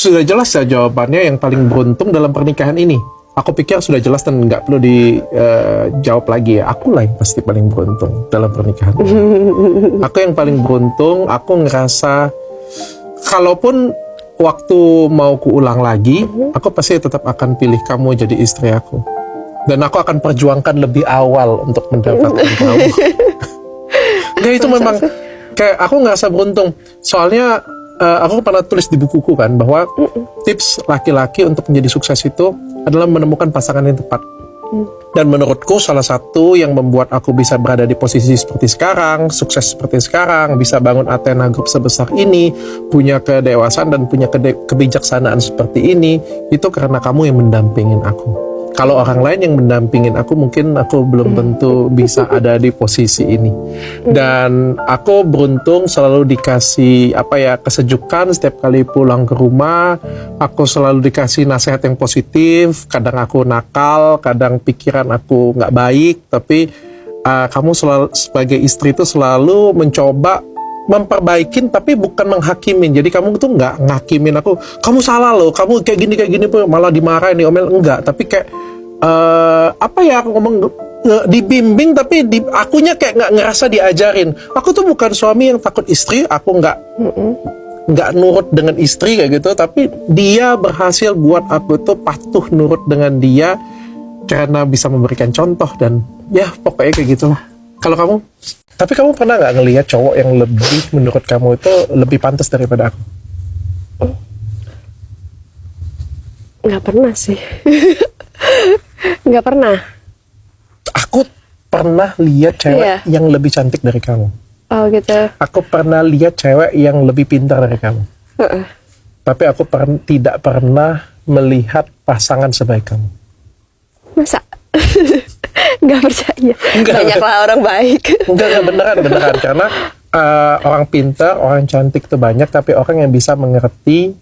sudah jelas ya jawabannya, yang paling beruntung dalam pernikahan ini. Aku pikir sudah jelas dan nggak perlu dijawab lagi ya. Akulah yang pasti paling beruntung dalam pernikahan ini. Aku yang paling beruntung. Aku ngerasa kalaupun waktu mau kuulang lagi, aku pasti tetap akan pilih kamu jadi istri aku. Dan aku akan perjuangkan lebih awal untuk mendapatkan kamu. Nah itu memang kayak aku ngerasa beruntung. Soalnya aku pernah tulis di bukuku kan bahwa tips laki-laki untuk menjadi sukses itu adalah menemukan pasangan yang tepat. Dan menurutku salah satu yang membuat aku bisa berada di posisi seperti sekarang, sukses seperti sekarang, bisa bangun Athena Group sebesar ini, punya kedewasaan dan punya kebijaksanaan seperti ini, itu karena kamu yang mendampingin aku. Kalau orang lain yang mendampingin aku, mungkin aku belum tentu bisa ada di posisi ini. Dan aku beruntung selalu dikasih kesejukan setiap kali pulang ke rumah. Aku selalu dikasih nasihat yang positif. Kadang aku nakal, kadang pikiran aku nggak baik. Tapi kamu selalu sebagai istri itu selalu mencoba memperbaikin tapi bukan menghakimin. Jadi kamu tuh nggak ngakimin aku, kamu salah loh, kamu kayak gini malah dimarahin, diomel, enggak. Tapi kayak aku ngomong dibimbing, tapi akunya kayak nggak ngerasa diajarin. Aku tuh bukan suami yang takut istri, aku nggak nurut dengan istri kayak gitu, tapi dia berhasil buat aku tuh patuh nurut dengan dia karena bisa memberikan contoh. Dan ya pokoknya kayak gitulah. Kalau kamu? Tapi kamu pernah nggak ngelihat cowok yang lebih menurut kamu itu lebih pantas daripada aku? Nggak pernah sih. Nggak pernah. Aku pernah lihat cewek yang lebih cantik dari kamu. Oh gitu. Aku pernah lihat cewek yang lebih pintar dari kamu. Tapi aku tidak pernah melihat pasangan sebaik kamu. Masa? Nggak percaya. Banyaklah orang baik. Enggak, beneran. Karena orang pintar, orang cantik itu banyak, tapi orang yang bisa mengerti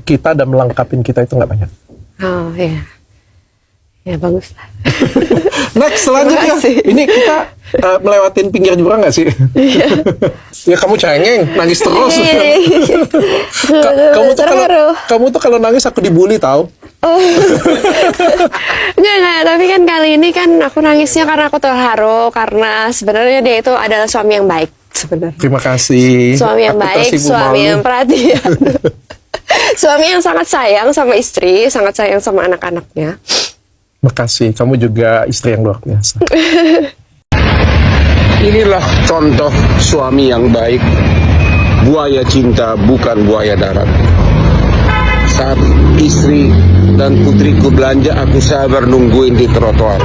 kita dan melengkapi kita itu nggak banyak. Oh iya. Ya bagus lah. Next selanjutnya, ini kita melewatin pinggir jurang nggak sih? Ya kamu cengeng, nangis terus. Kamu tuh kalau nangis aku dibully tau. Enggak, tapi kan kali ini kan aku nangisnya karena aku terharu, karena sebenarnya dia itu adalah suami yang baik sebenarnya. Terima kasih. Suami yang baik, suami yang perhatian. Suami yang sangat sayang sama istri, sangat sayang sama anak-anaknya. Makasih, kamu juga istri yang luar biasa. Inilah contoh suami yang baik. Buaya cinta bukan buaya darat. Saat istri dan putriku belanja, aku sabar nungguin di trotoar.